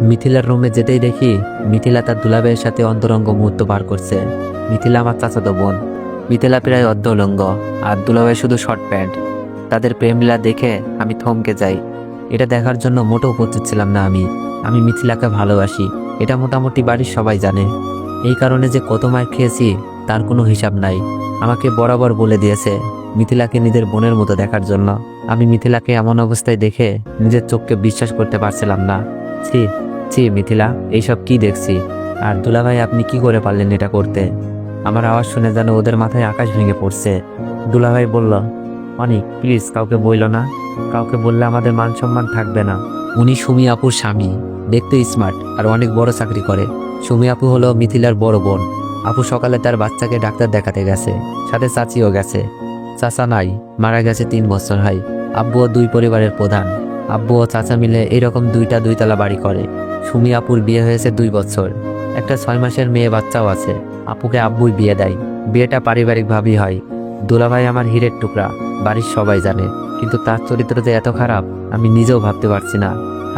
মিথিলার রুমে যেতেই দেখি মিথিলা তার দুলাভাইয়ের সাথে অন্তরঙ্গ মুহূর্ত পার করছে। মিথিলা আমার চাচাতো বোন। মিথিলা প্রায় অর্ধউলঙ্গ আর দুলাভাই শুধু শর্ট প্যান্ট। তাদের প্রেমলীলা দেখে আমি থমকে যাই। এটা দেখার জন্য মোটেও প্রস্তুত ছিলাম না। আমি মিথিলাকে ভালোবাসি, এটা মোটামুটি বাড়ির সবাই জানে। এই কারণে যে কত মার খেয়েছি তার কোনো হিসাব নাই। আমাকে বরাবর বলে দিয়েছে মিথিলাকে নিজের বোনের মতো দেখার জন্য। আমি মিথিলাকে এমন অবস্থায় দেখে নিজের চোখকে বিশ্বাস করতে পারছিলাম না। ছি ছি মিথিলা, এইসব কি দেখছি? আর দুলাভাই আপনি কি করে পারলেন এটা করতে? আমার আওয়াজ শুনে যেন ওদের মাথায় আকাশ ভেঙে পড়ছে। দুলাভাই বলল, অনিক প্লিজ কাউকে বইল না, কাউকে বললে আমাদের মান সম্মান থাকবে না। উনি সুমি আপুর স্বামী, দেখতে স্মার্ট আর অনেক বড় চাকরি করে। সুমি আপু হলো মিথিলার বড় বোন। আপু সকালে তার বাচ্চাকে ডাক্তার দেখাতে গেছে, সাথে চাচিও গেছে। চাচা নাই, মারা গেছে 3 বছর হয়। আব্বুও 2 পরিবারের প্রধান। আব্বু ও চাচা মিলে এরকম 2টা 2তলা বাড়ি করে। সুমি আপুর বিয়ে হয়েছে 2 বছর, একটা 6 মাসের মেয়ে বাচ্চাও আছে। আপুকে আব্বুই বিয়ে দেয়। বিয়েটা পারিবারিকভাবেই হয়। দুলাভাই আমার হীরের টুকরা, বাড়ির সবাই জানে। কিন্তু তার চরিত্র যে এত খারাপ আমি নিজেও ভাবতে পারছি না।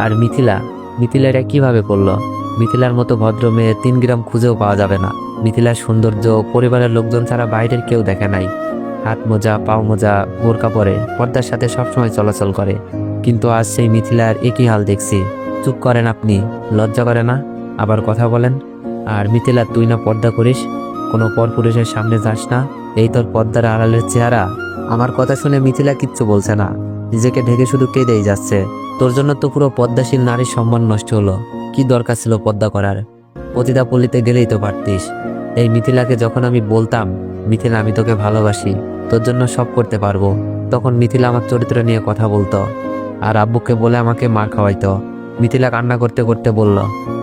আর মিথিলা এটা কিভাবে করলো? মিথিলার মতো ভদ্র মেয়ে 3 গ্রাম খুঁজেও পাওয়া যাবে না। মিথিলার সৌন্দর্য পরিবারের লোকজন ছাড়া বাইরের কেউ দেখে নাই। হাত মোজা, পাও মোজা, বোরকা পরে পর্দার সাথে সবসময় চলাচল করে। কিন্তু আজ সেই মিথিলার একই হাল দেখছি। চুপ করেন আপনি, লজ্জা করে না? আবার কথা বলেন। আর মিথিলা, তুই না পর্দা করিস, কোনো পরপুরুষের সামনে যাস না, এই তোর পর্দার আড়ালের চেহারা? আমার কথা শুনে মিথিলা কিচ্ছু বলছে না, নিজেকে ঢেকে শুধু কেঁদেই যাচ্ছে। তোর জন্য তো পুরো পদ্মাশীল নারীর সম্মান নষ্ট হলো। কি দরকার ছিল পদ্মা করার? পতিতা পল্লীতে গেলেই তো পারতিস। এই মিথিলাকে যখন আমি বলতাম, মিথিলা আমি তোকে ভালোবাসি, তোর জন্য সব করতে পারবো, তখন মিথিলা আমার চরিত্র নিয়ে কথা বলতো আর আব্বুকে বলে আমাকে মার খাওয়াইতো। মিথিলা কান্না করতে করতে বলল,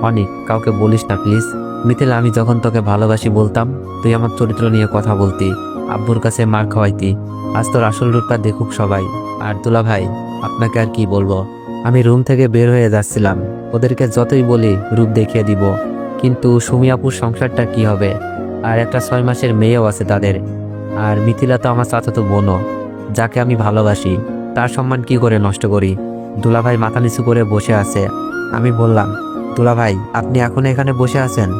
অনিক কাউকে বলিস না প্লিজ। মিথিলা, আমি যখন তোকে ভালোবাসি বলতাম, তুই আমার চরিত্র নিয়ে কথা বলতি, আব্বুর কাছে মার খাওয়াইতি। আজ তোর আসল রূপটা দেখুক সবাই। আর দুলা ভাই, আপনাকে আর কি বলবো? আমি রুম থেকে বের হয়ে যাচ্ছিলাম। ওদেরকে যতই বলি রূপ দেখিয়ে দিব, কিন্তু সুমি আপুর সংসারটা কি হবে? আর একটা 6 মাসের মেয়েও আছে তাদের। আর মিথিলা তো আমার চাচাতো বোনও, যাকে আমি ভালোবাসি। তার সম্মান কি করে নষ্ট করি? দুলাভাই মাথা নিচু করে বসে আছে। আমি বললাম, দুলাভাই আপনি এখন এখানে বসে আছেন?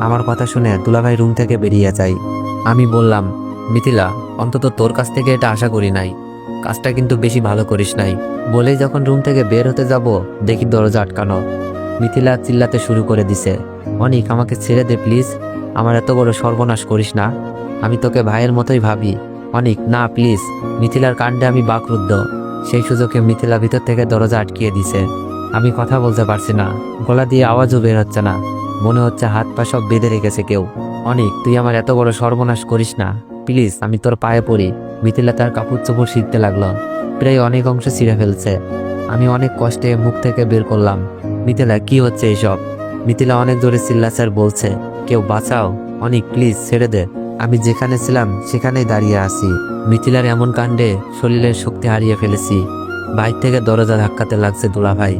আমার কথা শুনে দুলাভাই রুম থেকে বেরিয়ে যায়। আমি বললাম, মিথিলা অন্তত তোর কাছ থেকে এটা আশা করি নাই, কাজটা কিন্তু বেশি ভালো করিস নাই। বলেই যখন রুম থেকে বের হতে যাব, দেখি দরজা আটকানো। মিথিলা চিল্লাতে শুরু করে দিছে, অনিক আমাকে ছেড়ে দে প্লিজ, আমার এত বড় সর্বনাশ করিস না, আমি তোকে ভাইয়ের মতোই ভাবি। অনিক না প্লিজ। মিথিলার কাণ্ডে আমি বাকরুদ্ধ। সেই সুযোগে মিথিলা ভিতর থেকে দরজা আটকিয়ে দিছে। আমি কথা বলতে পারছি না, গলা দিয়ে আওয়াজও বের হচ্ছে না, মনে হচ্ছে হাত পা সব বেঁধে রেখেছে কেউ। অনিক তুই আমার এত বড় সর্বনাশ করিস না প্লিজ, আমি তোর পায়ে পড়ি। মিথিলা তার কাপড় চোপড় ছিঁড়তে লাগলো, প্রায় অনেক অংশ ছিঁড়ে ফেলছে। আমি অনেক কষ্টে মুখ থেকে বের করলাম, মিথিলা কি হচ্ছে এইসব? মিথিলা অনেক জোরে চিল্লাচার বলছে, কেউ বাঁচাও, অনিক প্লিজ ছেড়ে দে, আমি যেখানে ছিলাম সেখানেই দাঁড়িয়ে আছি। মিথিলার এমন কাণ্ডে শরীরের শক্তি হারিয়ে ফেলেছি। বাইর থেকে দরজা ধাক্কাতে লাগছে দুলাভাই,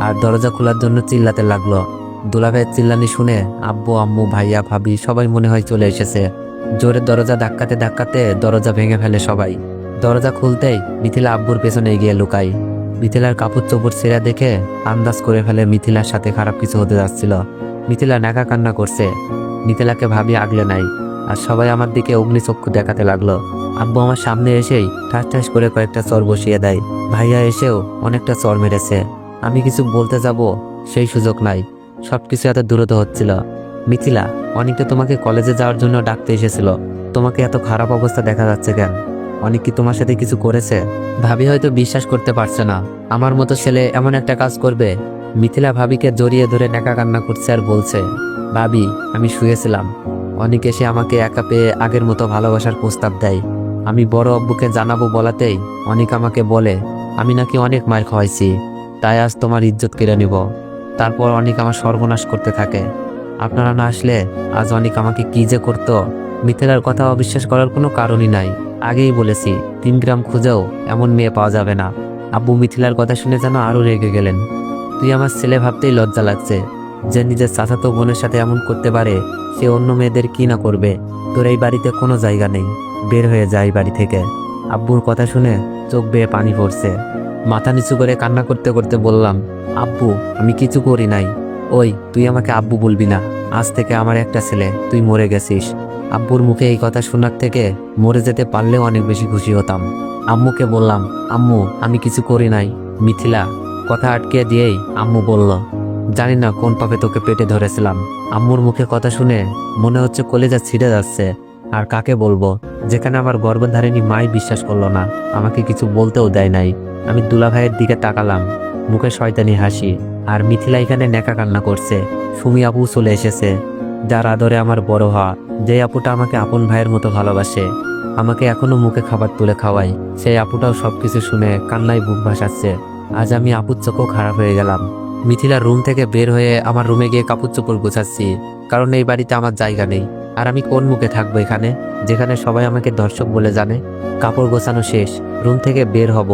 আর দরজা খোলার জন্য চিল্লাতে লাগলো। দুলাভাইয়ের চিল্লানি শুনে আব্বু আম্মু ভাইয়া ভাবি সবাই মনে হয় চলে এসেছে। জোরে দরজা ধাক্কাতে ধাক্কাতে দরজা ভেঙে ফেলে সবাই। দরজা খুলতেই মিথিলা আব্বুর পেছনে গিয়ে লুকাই। মিথিলার কাপড় চোপড় ছেঁড়া দেখে আন্দাজ করে ফেলে মিথিলার সাথে খারাপ কিছু হতে যাচ্ছিল। মিথিলা নাকা কান্না করছে। মিথিলাকে ভাবি আগলে নাই, আর সবাই আমার দিকে অগ্নিচক্ষু দেখাতে লাগলো। আব্বু আমার সামনে এসেই ঠাস ঠাস করে কয়েকটা চর বসিয়ে দেয়। ভাইয়া এসেও অনেকটা চর মেরেছে। আমি কিছু বলতে যাব, সেই সুযোগ নাই, সবকিছু এত দ্রুত হচ্ছিল। মিথিলা, অনেকটা তোমাকে কলেজে যাওয়ার জন্য ডাকতে এসেছিল, তোমাকে এত খারাপ অবস্থা দেখা যাচ্ছে কেন? অনেক কি তোমার সাথে কিছু করেছে? ভাবি হয়তো বিশ্বাস করতে পারছে না, আমার মতো ছেলে এমন একটা কাজ করবে। মিথিলা ভাবিকে জড়িয়ে ধরে নেকা কান্না করছে আর বলছে, ভাবি আমি শুয়েছিলাম, অনেক এসে আমাকে একা পেয়ে আগের মতো ভালোবাসার প্রস্তাব দেয়। আমি বড় আব্বুকে জানাবো বলাতেই অনেক আমাকে বলে আমি নাকি অনেক মার খাওয়াইছি, তাই আজ তোমার ইজ্জত কেড়ে নিব। তারপর অনেক আমার সর্বনাশ করতে থাকে। আপনারা না আসলে আজ অনেক আমাকে কি যে করতো। মিথিলার কথা অবিশ্বাস করার কোনো কারণই নাই। আগেই বলেছি 3 গ্রাম খুঁজেও এমন মেয়ে পাওয়া যাবে না। আব্বু মিথিলার কথা শুনে যেন আরো রেগে গেলেন। তুই আমার ছেলে ভাবতেই লজ্জা লাগছে, যে নিজের চাচাতো বোনের সাথে এমন করতে পারে, সে অন্য মেয়েদের কি না করবে। তোর এই বাড়িতে কোনো জায়গা নেই, বের হয়ে যায় বাড়ি থেকে। আব্বুর কথা শুনে চোখ বেয়ে পানি পড়ছে। মাথা নিচু করে কান্না করতে করতে বললাম, আব্বু আমি কিছু করি নাই, ওই তুই আমাকে আব্বু বলবি না, আজ থেকে আমার একটা ছেলে, তুই মরে গেছিস। আব্বুর মুখে এই কথা শোনার থেকে মরে যেতে পারলেও অনেক বেশি খুশি হতাম। আম্মুকে বললাম, আম্মু আমি কিছু করি নাই। মিথিলা কথা আটকে দিয়েই আম্মু বলল, জানি না কোন পাপে তোকে পেটে ধরেছিলাম। আম্মুর মুখে কথা শুনে মনে হচ্ছে কলেজা ছিঁড়ে যাচ্ছে। আর কাকে বলবো, যেখানে আমার গর্ভধারিণী মাই বিশ্বাস করলো না, আমাকে কিছু বলতেও দেয় নাই। আমি দুলাভাইয়ের দিকে তাকালাম, মুখে শয়তানি হাসি। আর মিথিলা এখানে নেকা কান্না করছে। সুমি আপু চলে এসেছে, যার আদরে আমার বড় হওয়া, যে আপুটা আমাকে আপন ভাইয়ের মতো ভালোবাসে, আমাকে এখনো মুখে খাবার তুলে খাওয়ায়। সেই আপুটাও সবকিছু শুনে কান্নায় বুক ভাসাচ্ছে। আজ আমি আপুর চোখও খারাপ হয়ে গেলাম। মিথিলার রুম থেকে বের হয়ে আমার রুমে গিয়ে কাপড় চোপড় গোছাচ্ছি, কারণ এই বাড়িতে আমার জায়গা নেই। আর আমি কোন মুখে থাকবো এখানে, যেখানে সবাই আমাকে দর্শক বলে জানে। কাপড় গোছানো শেষ, রুম থেকে বের হব,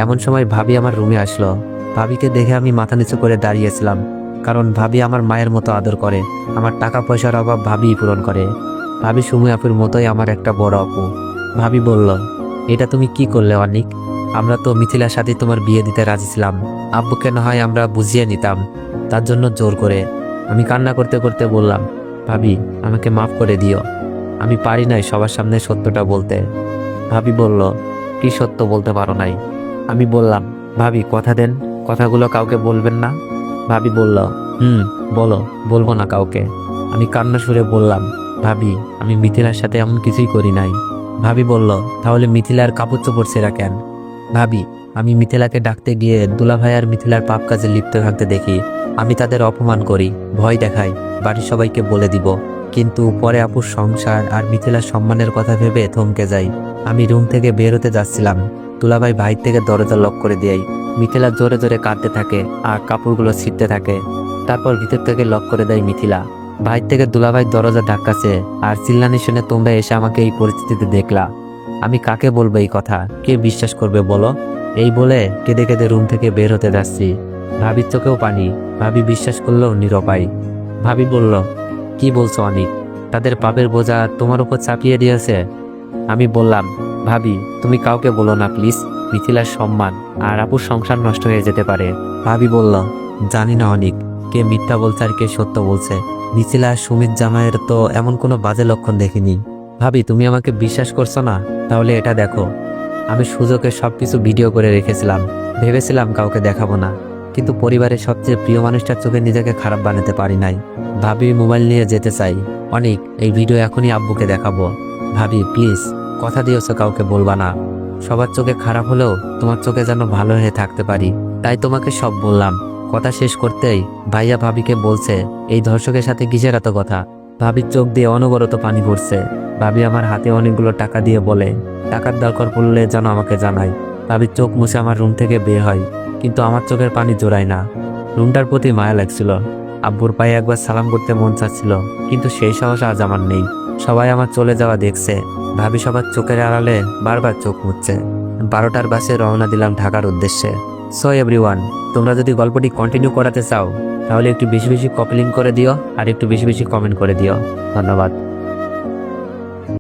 এমন সময় ভাবি আমার রুমে আসলো। ভাবিকে দেখে আমি মাথা নিচু করে দাঁড়িয়েছিলাম, কারণ ভাবি আমার মায়ের মতো আদর করে। আমার টাকা পয়সার অভাব ভাবিই পূরণ করে। ভাবি সুমি আপুর মতোই আমার একটা বড় আপু। ভাবি বলল, এটা তুমি কি করলে অনিক? আমরা তো মিথিলার সাথে তোমার বিয়ে দিতে রাজি ছিলাম। আব্বুকে না হয় আমরা বুঝিয়ে নিতাম, তার জন্য জোর করে। আমি কান্না করতে করতে বললাম, ভাবি আমাকে মাফ করে দিও, আমি পারি নাই সবার সামনে সত্যটা বলতে। ভাবি বলল, কি সত্য বলতে পারো নাই? আমি বললাম, ভাবি কথা দেন, কথাগুলো কাউকে বলবেন না। ভাবি বলল, বলো, বলবো না কাউকে। আমি কান্না সুরে বললাম, ভাবি আমি মিথিলার সাথে এমন কিছুই করি নাই। ভাবি বলল, তাহলে মিথিলার কাপড় চোপড় ছেঁড়া কেন? ভাবি আমি মিথিলাকে ডাকতে গিয়ে দুলাভাই আর মিথিলার পাপ কাজে লিপ্ত থাকতে দেখি। আমি তাদের অপমান করি, ভয় দেখাই, বাড়ির সবাইকে বলে দিব। কিন্তু পরে আপুর সংসার আর মিথিলার সম্মানের কথা ভেবে থমকে যাই। আমি রুম থেকে বের হতে যাচ্ছিলাম, দুলাভাই বাইর থেকে দরজা লক করে দেয়। মিথিলা জোরে জোরে কাঁদতে থাকে আর কাপড়গুলো ছিঁড়তে থাকে। তারপর ভিতর থেকে লক করে দেয় মিথিলা। বাইর থেকে দুলাভাই দরজা ধাক্কাছে আর চিল্লানি শুনে তোমরা এসে আমাকে এই পরিস্থিতিতে দেখলা। আমি কাকে বলবো এই কথা, কে বিশ্বাস করবে বলো? এই বলে কেঁদে কেঁদে রুম থেকে বের হতে যাচ্ছি। ভাবির চোখেও পানি, ভাবি বিশ্বাস করলেও নিরুপায়। ভাবি বলল, কি বলছো অনিক? তাদের পাপের বোঝা তোমার উপর চাপিয়ে দিয়েছে? আমি বললাম, ভাবি তুমি কাউকে বলো না প্লিজ, মিথিলার সম্মান আর আপুর সংসার নষ্ট হয়ে যেতে পারে। ভাবি বলল, জানি না অনিক, কে মিথ্যা বলছে আর কে সত্য বলছে। মিথিলা আর সুমিত জামাইয়ের তো এমন কোনো বাজে লক্ষণ দেখিনি। ভাবি তুমি আমাকে বিশ্বাস করছো না? তাহলে এটা দেখো, আমি সুযোগে সবকিছু ভিডিও করে রেখেছিলাম। ভেবেছিলাম কাউকে দেখাবো না, কিন্তু পরিবারের সবচেয়ে প্রিয় মানুষটার চোখে নিজেকে খারাপ বানাতে পারি নাই। ভাবি মোবাইল নিয়ে যেতে চাই। অনিক এই ভিডিও এখনই আব্বুকে দেখাবো। ভাবি প্লিজ কথা দিয়েছো কাউকে বলবা না। সবার চোখে খারাপ হলেও তোমার চোখে যেন ভালো হয়ে থাকতে পারি, তাই তোমাকে সব বললাম। কথা শেষ করতেই ভাইয়া ভাবিকে বলছে, এই ধর্ষকের সাথে কিসের এত কথা? ভাবির চোখ দিয়ে অনবরত পানি পড়ছে। ভাবি আমার হাতে অনেকগুলো টাকা দিয়ে বলে, টাকার দরকার পড়লে যেন আমাকে জানাই। ভাবির চোখ মুছে আমার রুম থেকে বের হয়, কিন্তু আমার চোখের পানি জোড়ায় না। রুমটার প্রতি মায়া লাগছিল। আব্বুর পায়ে একবার সালাম করতে মন চাচ্ছিল, কিন্তু সেই সাহস আজ আমার নেই। সবাই আমার চলে যাওয়া দেখছে। ভাবি সবার চোখের আড়ালে বারবার চোখ মুছছে। 12টার বাসে রওনা দিলাম ঢাকার উদ্দেশ্যে। সো এভরিওয়ান, তোমরা যদি গল্পটি কন্টিনিউ করাতে চাও তাহলে একটু বেশি বেশি কপি লিঙ্ক করে দিও আর একটু বেশি বেশি কমেন্ট করে দিও। ধন্যবাদ।